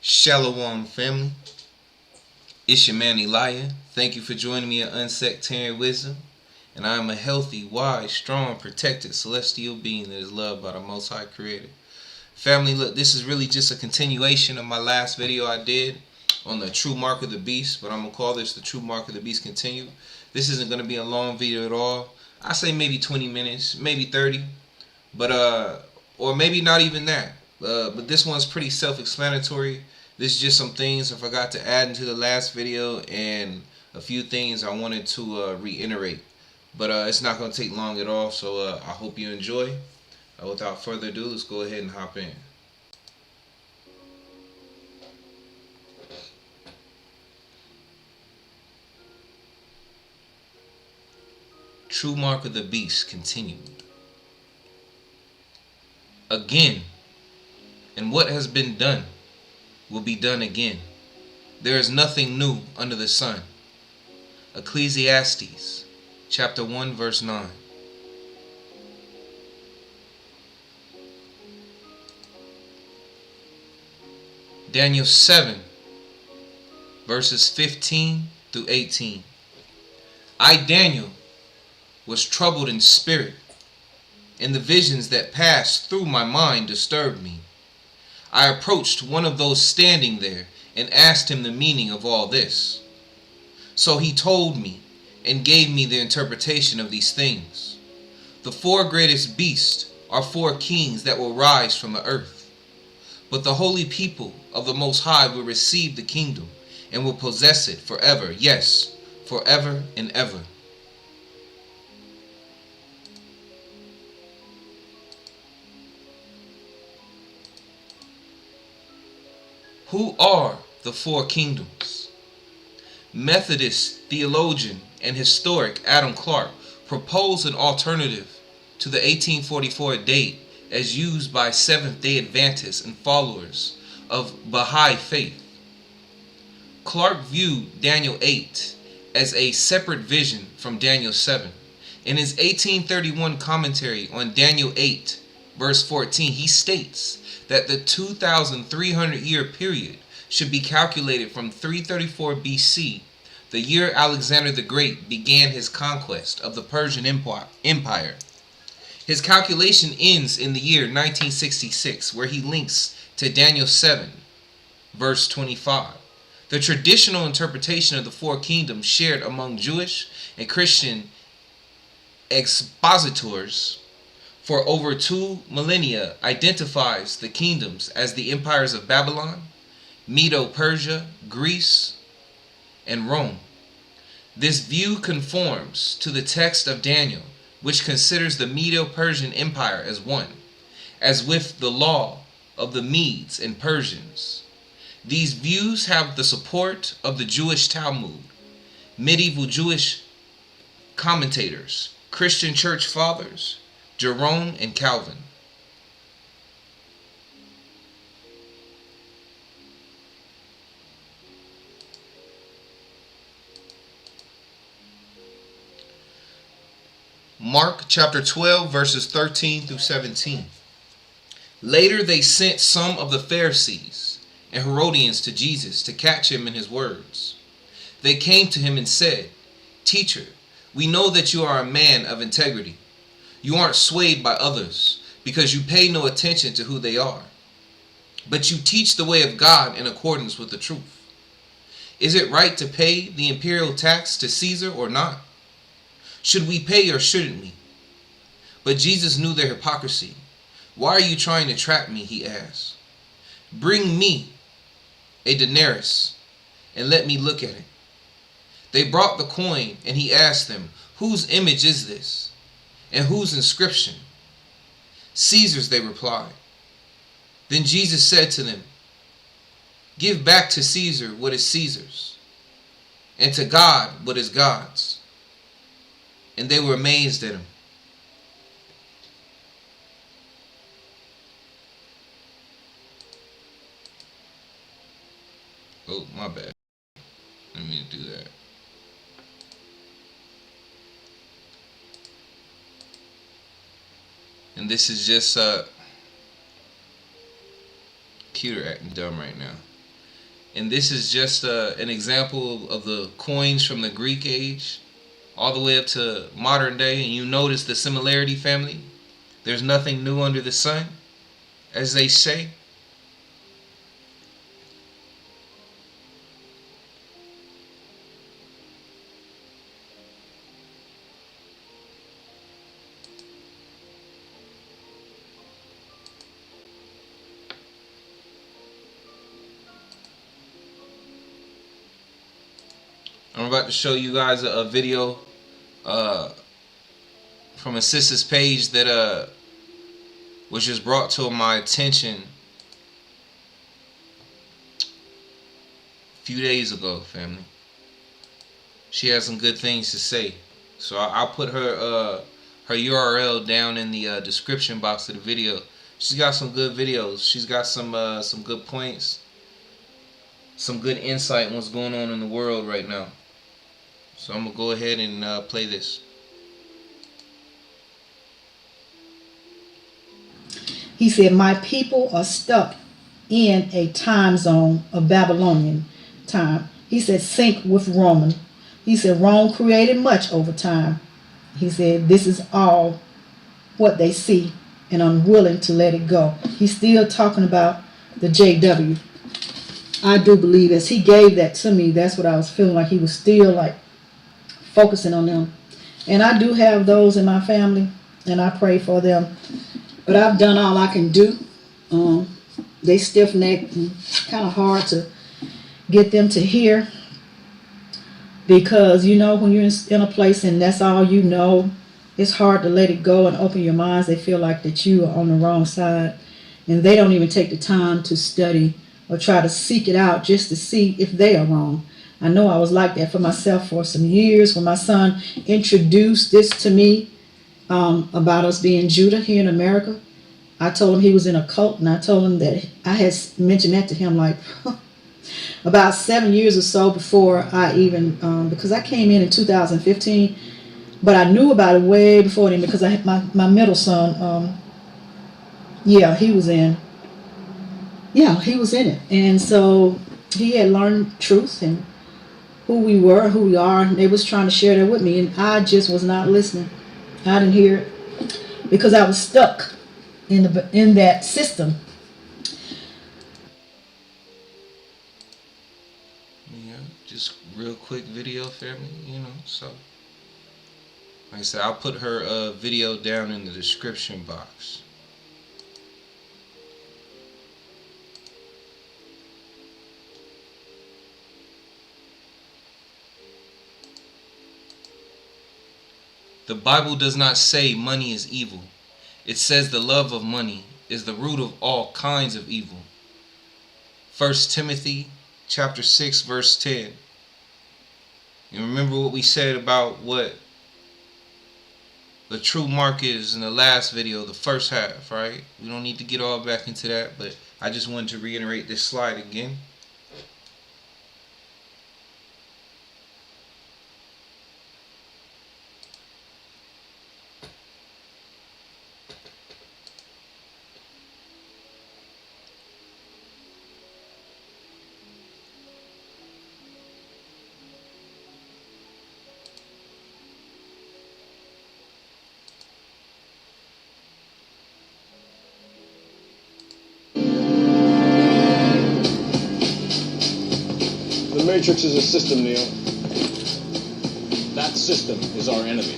Shalom family, it's your man Elijah. Thank you for joining me at Unsectarian Wisdom. And I am a healthy, wise, strong, protected, celestial being that is loved by the Most High Creator. Family, look, this is really just a continuation of my last video I did on the true mark of the beast, but I'm going to call this the true mark of the beast continued. This isn't going to be a long video at all. I say maybe 20 minutes, maybe 30, but or maybe not even that. But this one's pretty self-explanatory. This is just some things I forgot to add into the last video and a few things I wanted to reiterate. But it's not going to take long at all, so I hope you enjoy. Without further ado, let's go ahead and hop in. True mark of the beast continued. Again, and what has been done will be done again. There is nothing new under the sun. Ecclesiastes chapter 1 verse 9. Daniel 7 verses 15 through 18. I, Daniel, was troubled in spirit, and the visions that passed through my mind disturbed me. I approached one of those standing there and asked him the meaning of all this. So he told me and gave me the interpretation of these things. The four greatest beasts are four kings that will rise from the earth. But the holy people of the Most High will receive the kingdom and will possess it forever. Yes, forever and ever. Who are the four kingdoms? Methodist theologian and historic Adam Clarke proposed an alternative to the 1844 date as used by Seventh-day Adventists and followers of Baha'i faith. Clarke viewed Daniel 8 as a separate vision from Daniel 7. In his 1831 commentary on Daniel 8, verse 14, he states that the 2,300-year period should be calculated from 334 BC, the year Alexander the Great began his conquest of the Persian Empire. His calculation ends in the year 1966, where he links to Daniel 7, verse 25. The traditional interpretation of the four kingdoms shared among Jewish and Christian expositors for over 2 millennia identifies the kingdoms as the empires of Babylon, Medo-Persia, Greece, and Rome. This view conforms to the text of Daniel, which considers the Medo-Persian Empire as one, as with the law of the Medes and Persians. These views have the support of the Jewish Talmud, medieval Jewish commentators, Christian church fathers, Jerome and Calvin. Mark chapter 12 verses 13 through 17. Later they sent some of the Pharisees and Herodians to Jesus to catch him in his words. They came to him and said, "Teacher, we know that you are a man of integrity. You aren't swayed by others because you pay no attention to who they are, but you teach the way of God in accordance with the truth. Is it right to pay the imperial tax to Caesar or not? Should we pay or shouldn't we?" But Jesus knew their hypocrisy. "Why are you trying to trap me?" he asked. "Bring me a denarius and let me look at it." They brought the coin and he asked them, "Whose image is this? And whose inscription?" "Caesar's," they replied. Then Jesus said to them, "Give back to Caesar what is Caesar's, and to God what is God's." And they were amazed at him. Oh, my bad. I didn't mean to do that. And this is just computer acting dumb right now. And this is just an example of the coins from the Greek age all the way up to modern day. And you notice the similarity, family. There's nothing new under the sun, as they say. I'm about to show you guys a video from a sister's page that was just brought to my attention a few days ago, family. She has some good things to say, so I'll put her URL down in the description box of the video. She's got some good videos. She's got some good points, some good insight on what's going on in the world right now. So I'm gonna go ahead and play this. He said, my people are stuck in a time zone of Babylonian time. He said, sync with Roman. He said, Rome created much over time. He said, this is all what they see and unwilling to let it go. He's still talking about the JW. I do believe as he gave that to me, that's what I was feeling like. He was still like focusing on them. And I do have those in my family, and I pray for them. But I've done all I can do. They stiff-necked and kind of hard to get them to hear. Because, you know, when you're in a place and that's all you know, it's hard to let it go and open your minds. They feel like that you are on the wrong side. And they don't even take the time to study or try to seek it out just to see if they are wrong. I know I was like that for myself for some years when my son introduced this to me about us being Judah here in America. I told him he was in a cult, and I told him that I had mentioned that to him like about 7 years or so before I even, because I came in 2015, but I knew about it way before then because I had my middle son, he was in it. And so he had learned truth and who we were, who we are, and they was trying to share that with me, and I just was not listening. I didn't hear it because I was stuck in that system. Yeah, just real quick video, family. You know, so like I said, I'll put her video down in the description box. The Bible does not say money is evil. It says the love of money is the root of all kinds of evil. 1 Timothy chapter 6 verse 10. You remember what we said about what the true mark is in the last video, the first half, right? We don't need to get all back into that, but I just wanted to reiterate this slide again. The Matrix is a system, Neo. That system is our enemy.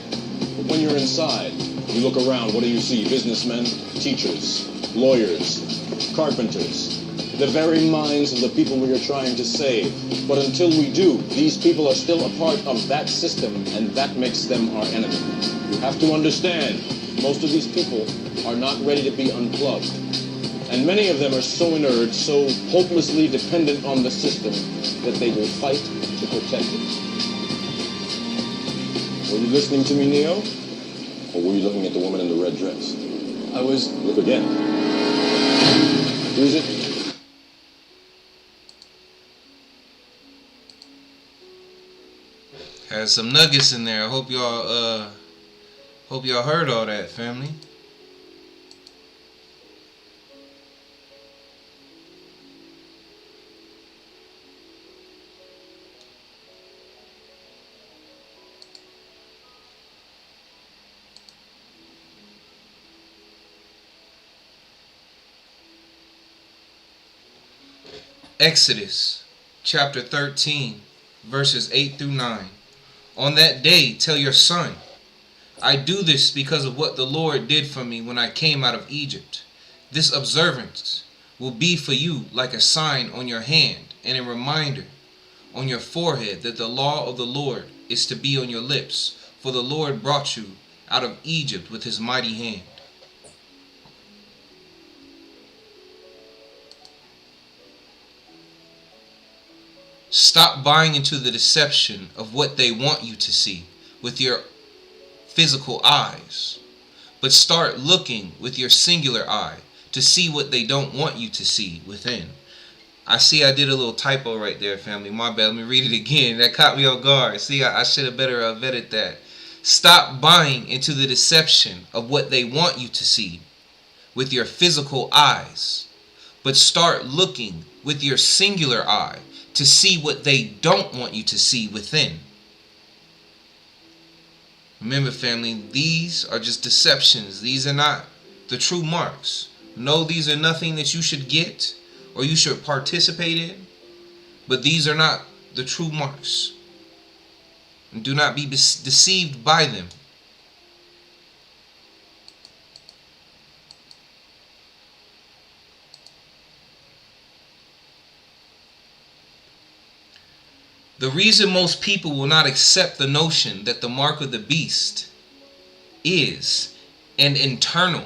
But when you're inside, you look around, what do you see? Businessmen, teachers, lawyers, carpenters, the very minds of the people we are trying to save. But until we do, these people are still a part of that system, and that makes them our enemy. You have to understand, most of these people are not ready to be unplugged. And many of them are so inert, so hopelessly dependent on the system, that they will fight to protect it. Were you listening to me, Neo? Or were you looking at the woman in the red dress? I was. Look again. Who is it? Had some nuggets in there. I hope y'all heard all that, family. Exodus chapter 13, verses 8 through 9. On that day, tell your son, I do this because of what the Lord did for me when I came out of Egypt. This observance will be for you like a sign on your hand and a reminder on your forehead that the law of the Lord is to be on your lips, for the Lord brought you out of Egypt with his mighty hand. Stop buying into the deception of what they want you to see with your physical eyes, but start looking with your singular eye to see what they don't want you to see within. I see I did a little typo right there, family. My bad. Let me read it again. That caught me off guard. See, I should have better vetted that. Stop buying into the deception of what they want you to see with your physical eyes, but start looking with your singular eye to see what they don't want you to see within. Remember, family, these are just deceptions. These are not the true marks. No, these are nothing that you should get or you should participate in, but these are not the true marks. And do not be deceived by them. The reason most people will not accept the notion that the mark of the beast is an internal,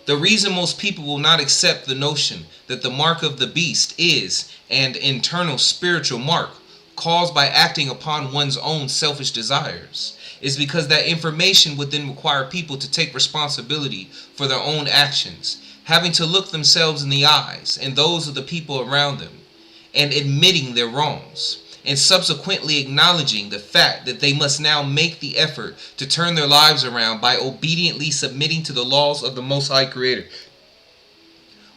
the reason most people will not accept the notion that the mark of the beast is an internal spiritual mark caused by acting upon one's own selfish desires is because that information would then require people to take responsibility for their own actions, having to look themselves in the eyes and those of the people around them and admitting their wrongs, and subsequently acknowledging the fact that they must now make the effort to turn their lives around by obediently submitting to the laws of the Most High Creator.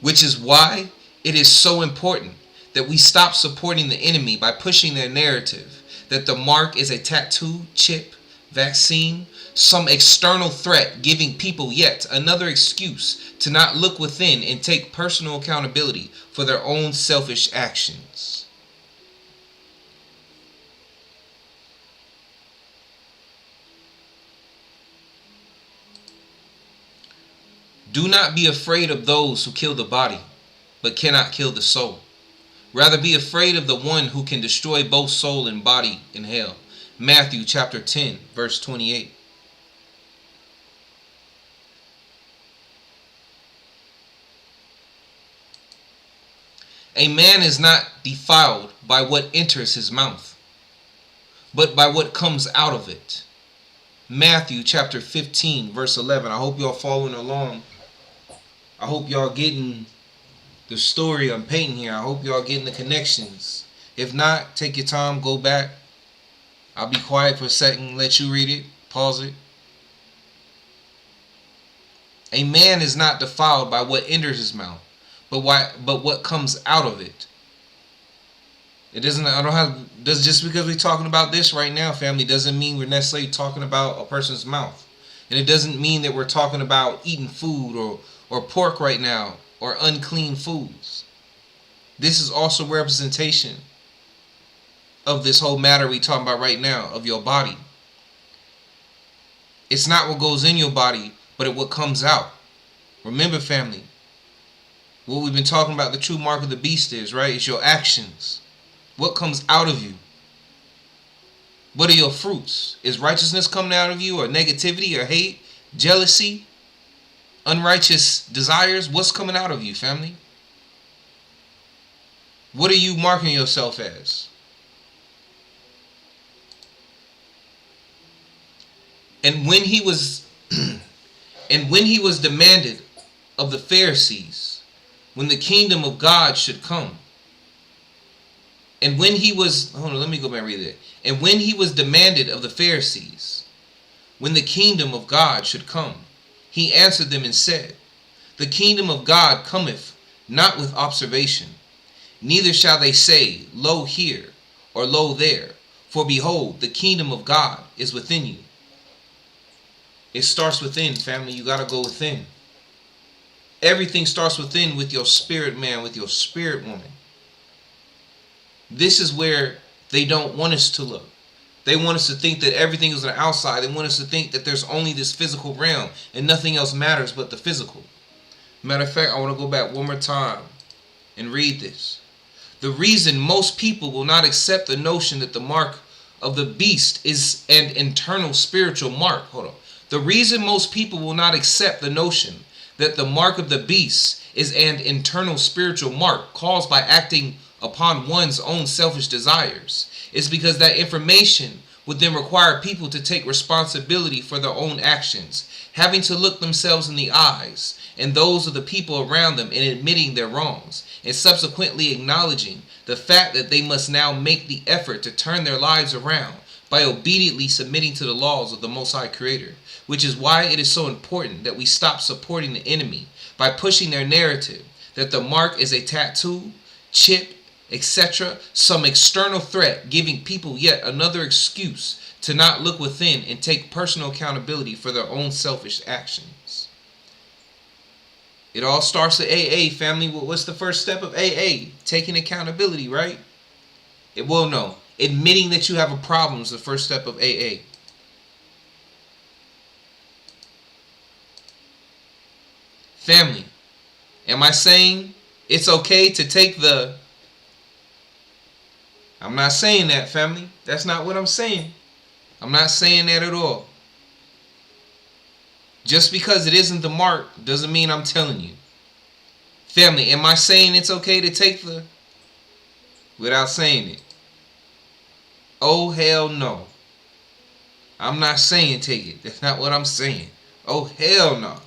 Which is why it is so important that we stop supporting the enemy by pushing their narrative that the mark is a tattoo, chip, vaccine, some external threat, giving people yet another excuse to not look within and take personal accountability for their own selfish actions. Do not be afraid of those who kill the body, but cannot kill the soul. Rather be afraid of the one who can destroy both soul and body in hell. Matthew chapter 10, verse 28. A man is not defiled by what enters his mouth, but by what comes out of it. Matthew chapter 15, verse 11. I hope y'all following along. I hope y'all getting the story I'm painting here. I hope y'all getting the connections. If not, take your time, go back. I'll be quiet for a second, let you read it, pause it. A man is not defiled by what enters his mouth, but what comes out of it. It doesn't. Just because we're talking about this right now, family, doesn't mean we're necessarily talking about a person's mouth, and it doesn't mean that we're talking about eating food or pork right now, or unclean foods. This is also representation of this whole matter we talking about right now, of your body. It's not what goes in your body, but what comes out. Remember, family, what we've been talking about, the true mark of the beast is, right? It's your actions. What comes out of you? What are your fruits? Is righteousness coming out of you, or negativity, or hate, jealousy, unrighteous desires? What's coming out of you, family? What are you marking yourself as? And when he was demanded of the Pharisees when the kingdom of God should come. And when he was, hold on, let me go back and read it. And when he was demanded of the Pharisees when the kingdom of God should come, he answered them and said, the kingdom of God cometh not with observation, neither shall they say, lo here, or lo there, for behold, the kingdom of God is within you. It starts within, family. You got to go within. Everything starts within, with your spirit man, with your spirit woman. This is where they don't want us to look. They want us to think that everything is on the outside. They want us to think that there's only this physical realm and nothing else matters but the physical. Matter of fact, I want to go back one more time and read this. The reason most people will not accept the notion that the mark of the beast is an internal spiritual mark. Hold on. The reason most people will not accept the notion that the mark of the beast is an internal spiritual mark caused by acting upon one's own selfish desires is because that information would then require people to take responsibility for their own actions, having to look themselves in the eyes and those of the people around them and admitting their wrongs, and subsequently acknowledging the fact that they must now make the effort to turn their lives around by obediently submitting to the laws of the Most High Creator, which is why it is so important that we stop supporting the enemy by pushing their narrative that the mark is a tattoo, chip, etc., some external threat, giving people yet another excuse to not look within and take personal accountability for their own selfish actions. It all starts at AA, family. What's the first step of AA? Taking accountability, right? No. Admitting that you have a problem is the first step of AA. Family, am I saying it's okay to take the... I'm not saying that, family. That's not what I'm saying. I'm not saying that at all. Just because it isn't the mark doesn't mean I'm telling you. Family, am I saying it's okay to take the... without saying it? Oh, hell no. I'm not saying take it. That's not what I'm saying. Oh, hell no.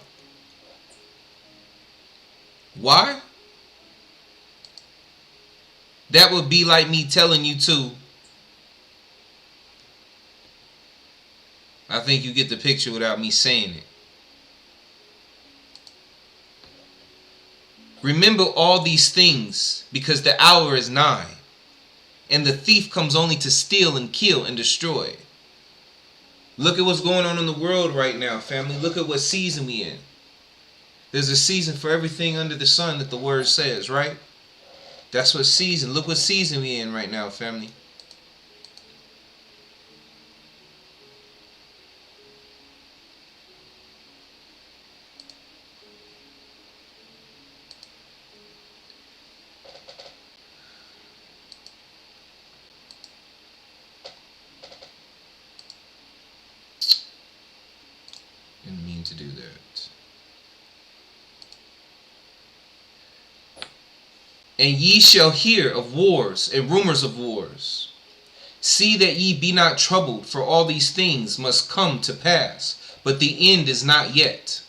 Why? That would be like me telling you to. I think you get the picture without me saying it. Remember all these things, because the hour is nigh, and the thief comes only to steal and kill and destroy. Look at what's going on in the world right now, family. Look at what season we in. There's a season for everything under the sun that the word says, right? That's what season. Look what season we in right now, family. Didn't mean to do that. And ye shall hear of wars and rumors of wars. See that ye be not troubled, for all these things must come to pass, but the end is not yet.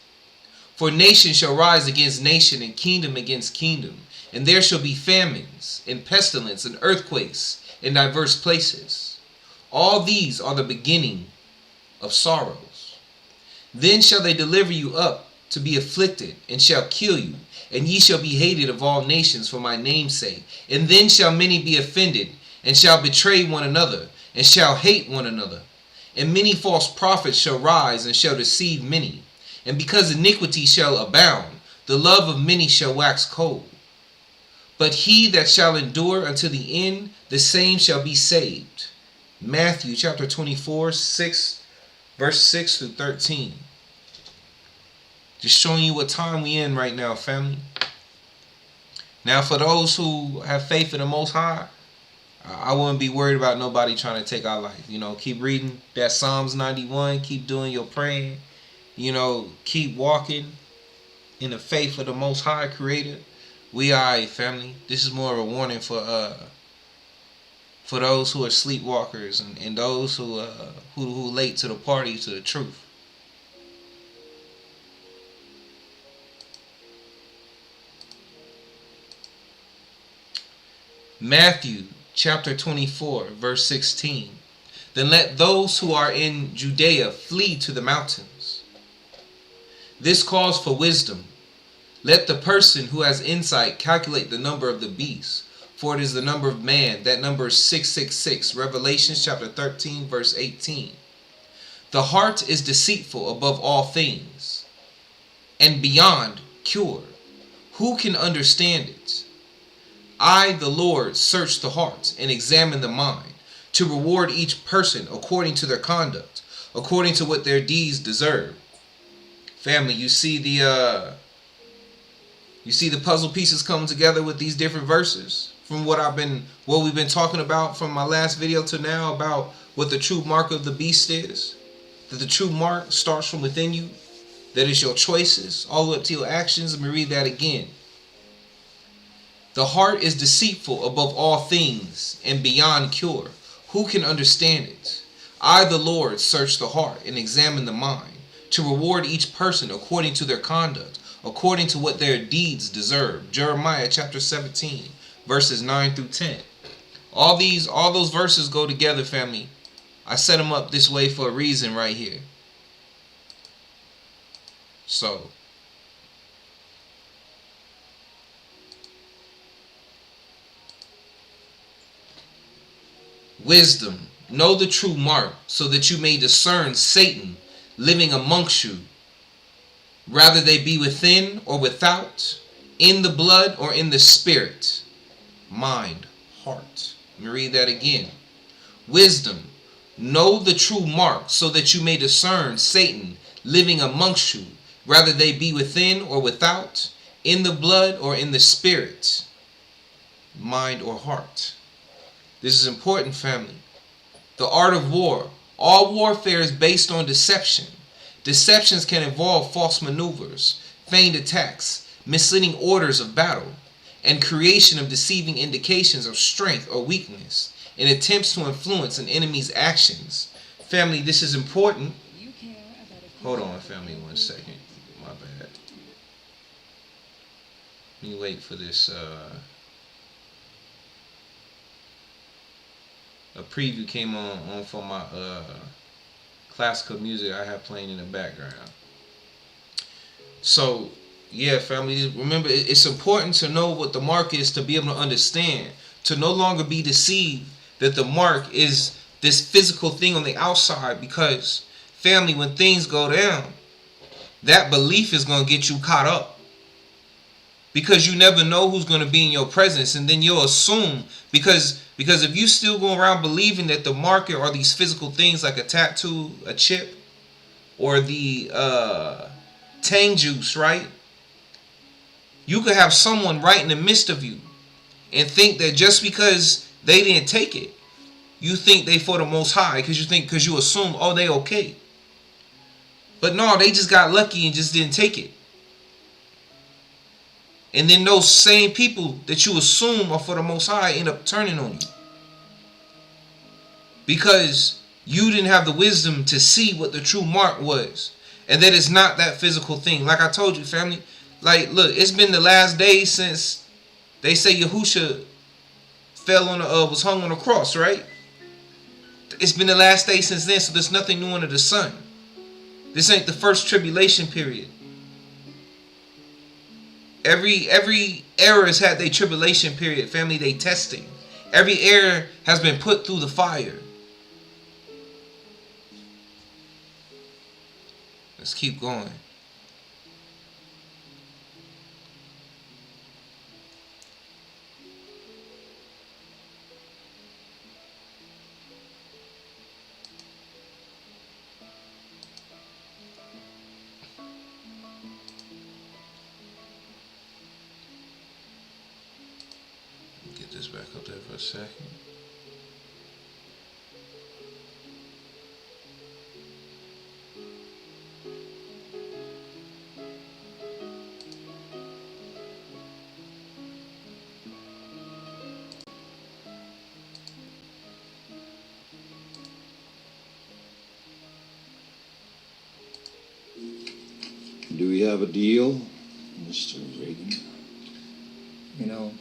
For nation shall rise against nation, and kingdom against kingdom, and there shall be famines, and pestilence, and earthquakes in diverse places. All these are the beginning of sorrows. Then shall they deliver you up to be afflicted, and shall kill you, and ye shall be hated of all nations for my name's sake. And then shall many be offended, and shall betray one another, and shall hate one another. And many false prophets shall rise, and shall deceive many. And because iniquity shall abound, the love of many shall wax cold. But he that shall endure unto the end, the same shall be saved. Matthew chapter 24, verse 6 through 13. Just showing you what time we in right now, family. Now, for those who have faith in the Most High, I wouldn't be worried about nobody trying to take our life. Keep reading that Psalms 91. Keep doing your praying. Keep walking in the faith of the Most High Creator. We are, family. This is more of a warning for those who are sleepwalkers and those who late to the party, to the truth. Matthew chapter 24, verse 16. Then let those who are in Judea flee to the mountains. This calls for wisdom. Let the person who has insight calculate the number of the beast, for it is the number of man. That number is 666. Revelation chapter 13, verse 18. The heart is deceitful above all things, and beyond cure. Who can understand it? I, the Lord, search the hearts and examine the mind, to reward each person according to their conduct, according to what their deeds deserve. Family, you see the puzzle pieces come together with these different verses from what we've been talking about from my last video to now about what the true mark of the beast is. That the true mark starts from within you. That is your choices, all the way up to your actions. Let me read that again. The heart is deceitful above all things and beyond cure. Who can understand it? I, the Lord, search the heart and examine the mind, to reward each person according to their conduct, according to what their deeds deserve. Jeremiah chapter 17, verses 9 through 10. All those verses go together, family. I set them up this way for a reason right here. So, wisdom, know the true mark, so that you may discern Satan living amongst you, rather they be within or without, in the blood or in the spirit, mind, heart. Let me read that again. Wisdom, know the true mark, so that you may discern Satan living amongst you, rather they be within or without, in the blood or in the spirit, mind or heart. This is important, family. The art of war. All warfare is based on deception. Deceptions can involve false maneuvers, feigned attacks, misleading orders of battle, and creation of deceiving indications of strength or weakness in attempts to influence an enemy's actions. Family, this is important. Hold on, family, 1 second. My bad. Let me wait for this. A preview came on for my classical music I have playing in the background. So, yeah, family, remember, it's important to know what the mark is, to be able to understand, to no longer be deceived that the mark is this physical thing on the outside, because, family, when things go down, that belief is going to get you caught up. Because you never know who's going to be in your presence, and then you'll assume, because if you still go around believing that the marker are these physical things like a tattoo, a chip, or the tang juice, right? You could have someone right in the midst of you and think that just because they didn't take it, you think they for the Most High, because you assume, oh, they okay. But no, they just got lucky and just didn't take it. And then those same people that you assume are for the Most High end up turning on you. Because you didn't have the wisdom to see what the true mark was. And that it's not that physical thing. Like I told you, family. Like, look, it's been the last days since they say Yahusha was hung on the cross, right? It's been the last day since then, so there's nothing new under the sun. This ain't the first tribulation period. Every era has had their tribulation period, family, they testing. Every era has been put through the fire. Let's keep going. Get this back up there for a second. Do we have a deal, Mr. Reagan? You know,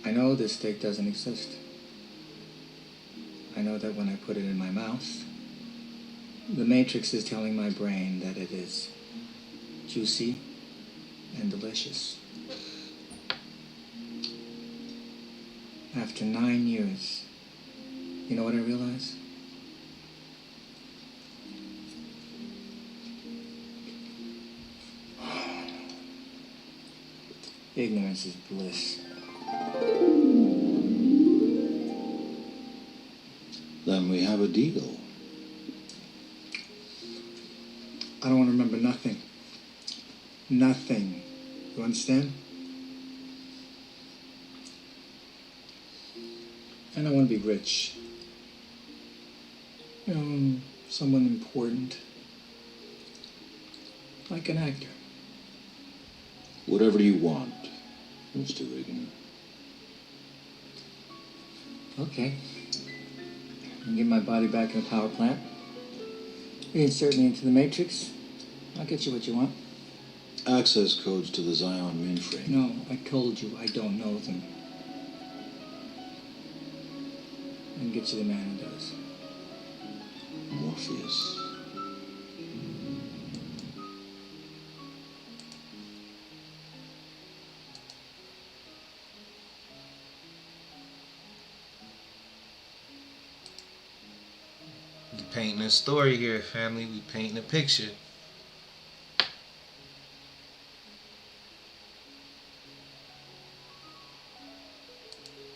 I know this steak doesn't exist. I know that when I put it in my mouth, the Matrix is telling my brain that it is juicy and delicious. After 9 years, you know what I realized? Ignorance is bliss. Then we have a deal. I don't want to remember nothing. Nothing. You understand? And I want to be rich. You know, someone important. Like an actor. Whatever you want, Mr. Regan. Okay. You get my body back in the power plant. You insert me into the Matrix. I'll get you what you want. Access codes to the Zion mainframe. No, I told you I don't know them. I can get you the man who does. Morpheus. We painting a story here, family. We painting a picture.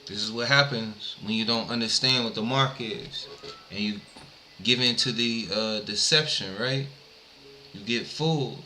This is what happens when you don't understand what the mark is and you give in to the deception, right? You get fooled.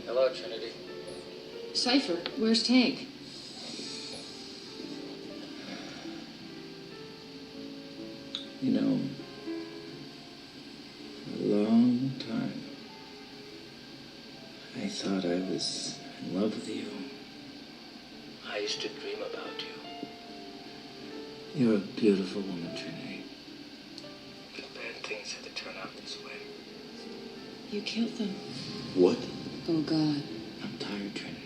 Hello, Trinity. Cypher, where's Tank? You know, for a long time, I thought I was in love with you. I used to dream about you. You're a beautiful woman, Trinity. But bad things had to turn out this way. You killed them. What? Oh, God. I'm tired, Trinity.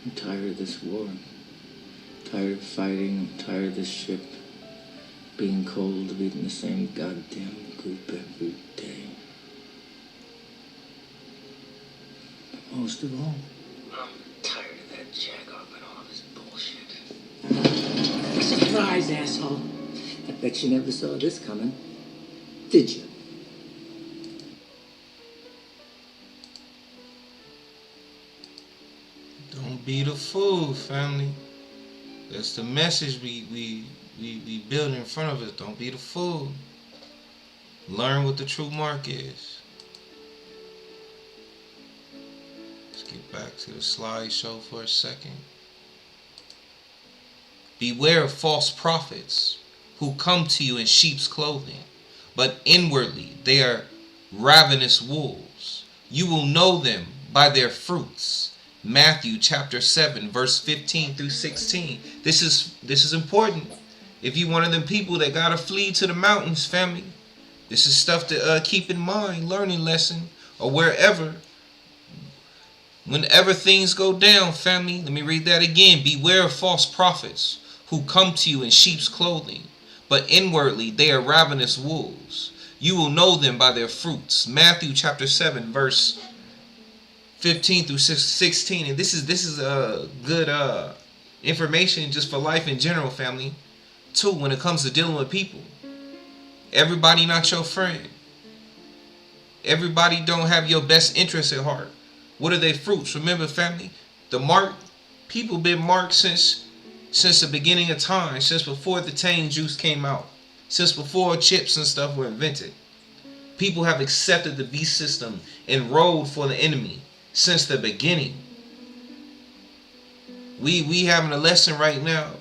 I'm tired of this war. I'm tired of fighting. I'm tired of this ship being cold, of eating the same goddamn goop every day. But most of all, I'm tired of that Jagoff and all of his bullshit. Surprise, asshole. I bet you never saw this coming. Did you? be the fool, family. That's the message we build in front of us. Don't be the fool. Learn what the true mark is. Let's get back to the slideshow for a second. Beware of false prophets who come to you in sheep's clothing, but inwardly they are ravenous wolves. You will know them by their fruits. Matthew chapter 7 verse 15 through 16. This is important. If you one of them people that gotta flee to the mountains, family, this is stuff to keep in mind, learning lesson, or wherever. Whenever things go down, family, let me read that again. Beware of false prophets who come to you in sheep's clothing, but inwardly they are ravenous wolves. You will know them by their fruits. Matthew chapter 7 verse 15 through 16. And this is a good information just for life in general, family. Too, when it comes to dealing with people. Everybody not your friend. Everybody don't have your best interests at heart. What are their fruits? Remember, family, the mark, people been marked since the beginning of time, since before the Tang juice came out, since before chips and stuff were invented. People have accepted the beast system and rolled for the enemy since the beginning. We having a lesson right now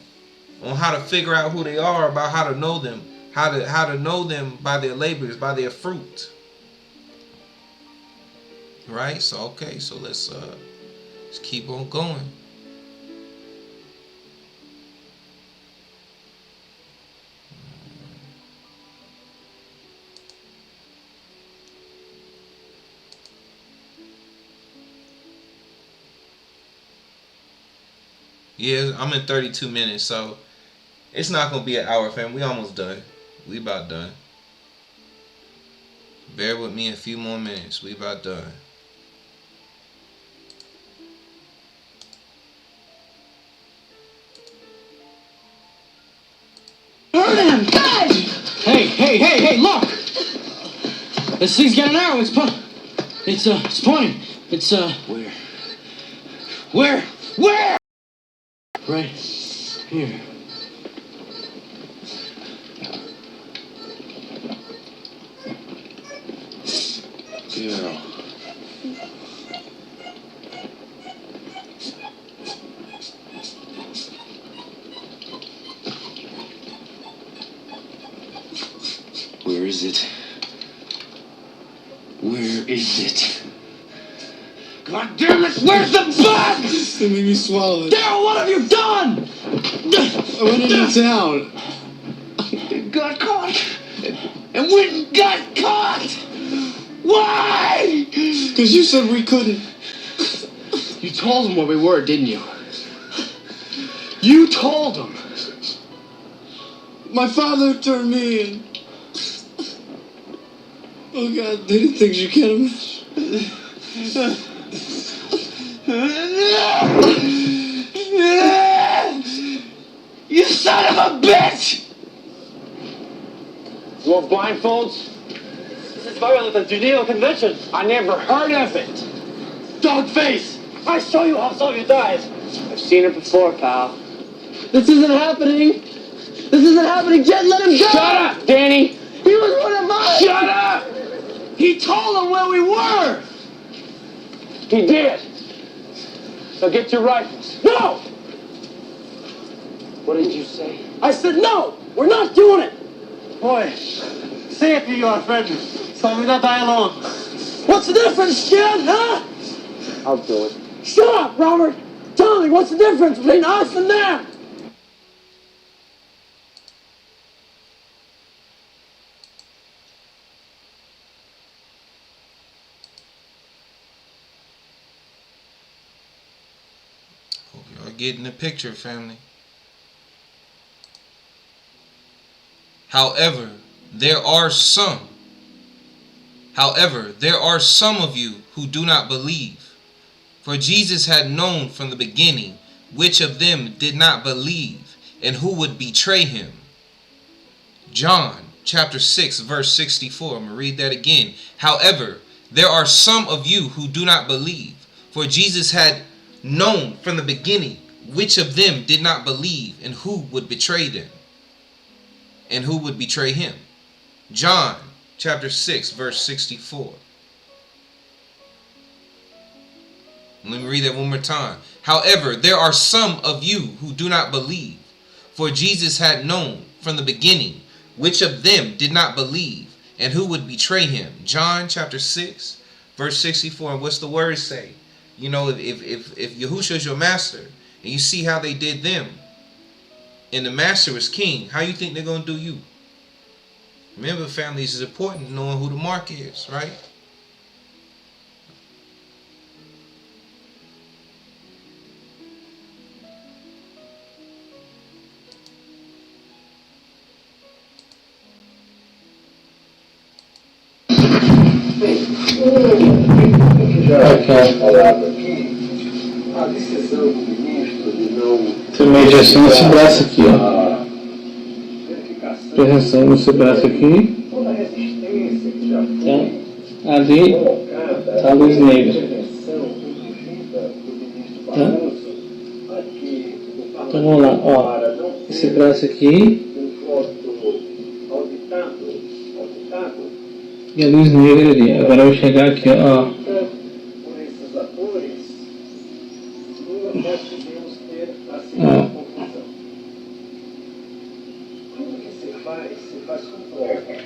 on how to figure out who they are, about how to know them, how to know them by their labors, by their fruit. Right? So okay, so let's keep on going. Yeah, I'm in 32 minutes, so it's not gonna be an hour, fam. We almost done. We about done. Bear with me a few more minutes. We about done. Hurt him! Guys! Hey, look! This thing's got an arrow. It's pointing. It's Where? Right here. Yeah. Where is it? Where is it? God damn it! Where's the bug? They made me swallow it. Daryl, what have you done? I went into town. It got caught. And we got caught! Why? Because you said we couldn't. You told him where we were, didn't you? You told him. My father turned me in. Oh God, they did things you can't imagine. You son of a bitch! You want blindfolds? This is violent the Geneva Convention. I never heard of it. Dog face! I show you how Sylvia dies. I've seen it before, pal. This isn't happening. Jet, let him go. Shut up, Danny! He was one of us. Shut up! He told him where we were! He did. So get your rifles. No! What did you say? I said no! We're not doing it! Boy, say it to your friend. So we not die alone. What's the difference, kid, huh? I'll do it. Shut up, Robert! Tell me, what's the difference between us and them? Hope y'all getting the picture, family. However, there are some of you who do not believe. For Jesus had known from the beginning which of them did not believe and who would betray him. John chapter 6 verse 64. I'm going to read that again. However, there are some of you who do not believe. For Jesus had known from the beginning which of them did not believe and who would betray them and who would betray him. John chapter 6 verse 64. Let me read that one more time. However, there are some of you who do not believe, for Jesus had known from the beginning which of them did not believe and who would betray him. John chapter 6 verse 64. And what's the word say? You know, if Yahusha is your master and you see how they did them and the master was king, how you think they're going to do you? Remember, families is important, knowing who the mark is, right? Tem uma injeção nesse braço aqui, ó. Injeção nesse braço aqui. Tá? Ali tá a luz negra. Tá? Então vamos lá, ó. Esse braço aqui. E a luz negra ali. Agora eu vou chegar aqui, ó.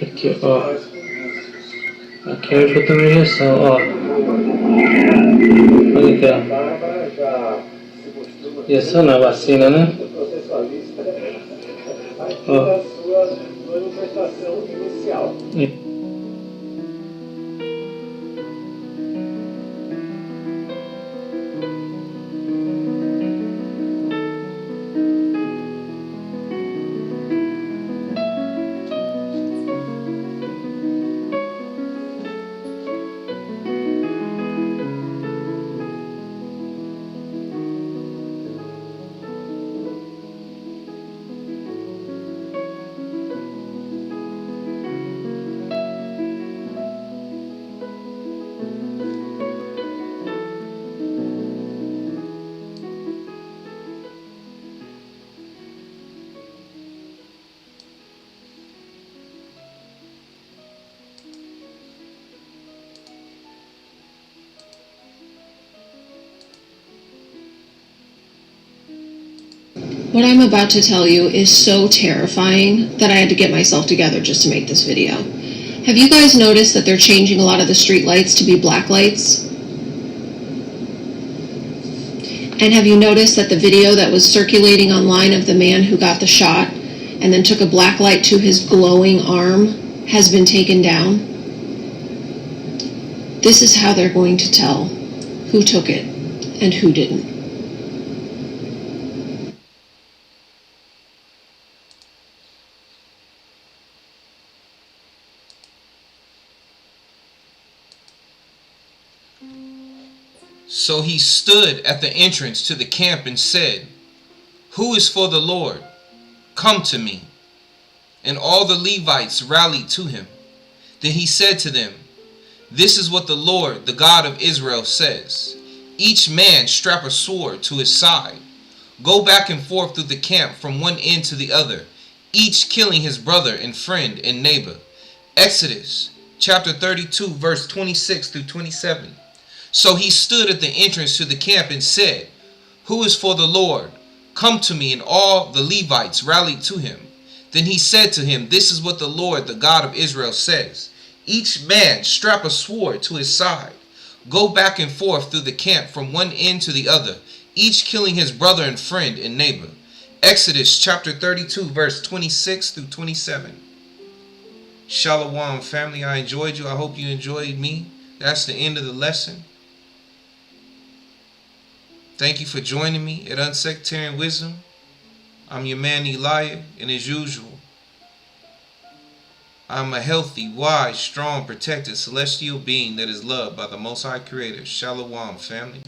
Aqui, ó. Aqui é onde eu tomo injeção, ó. Olha aqui, ó. Injeção não, vacina, né? Ó. What I'm about to tell you is so terrifying that I had to get myself together just to make this video. Have you guys noticed that they're changing a lot of the street lights to be black lights? And have you noticed that the video that was circulating online of the man who got the shot and then took a black light to his glowing arm has been taken down? This is how they're going to tell who took it and who didn't. So he stood at the entrance to the camp and said, "Who is for the Lord? Come to me." And all the Levites rallied to him. Then he said to them, "This is what the Lord, the God of Israel, says. Each man strap a sword to his side. Go back and forth through the camp from one end to the other, each killing his brother and friend and neighbor." Exodus chapter 32 verse 26 through 27. So he stood at the entrance to the camp and said, "Who is for the Lord? Come to me." And all the Levites rallied to him. Then he said to him, "This is what the Lord, the God of Israel, says. Each man strap a sword to his side. Go back and forth through the camp from one end to the other, each killing his brother and friend and neighbor." Exodus chapter 32 verse 26 through 27. Shalom family, I enjoyed you. I hope you enjoyed me. That's the end of the lesson. Thank you for joining me at Unsectarian Wisdom. I'm your man Elijah, and as usual, I'm a healthy, wise, strong, protected, celestial being that is loved by the Most High Creator. Shalom, family.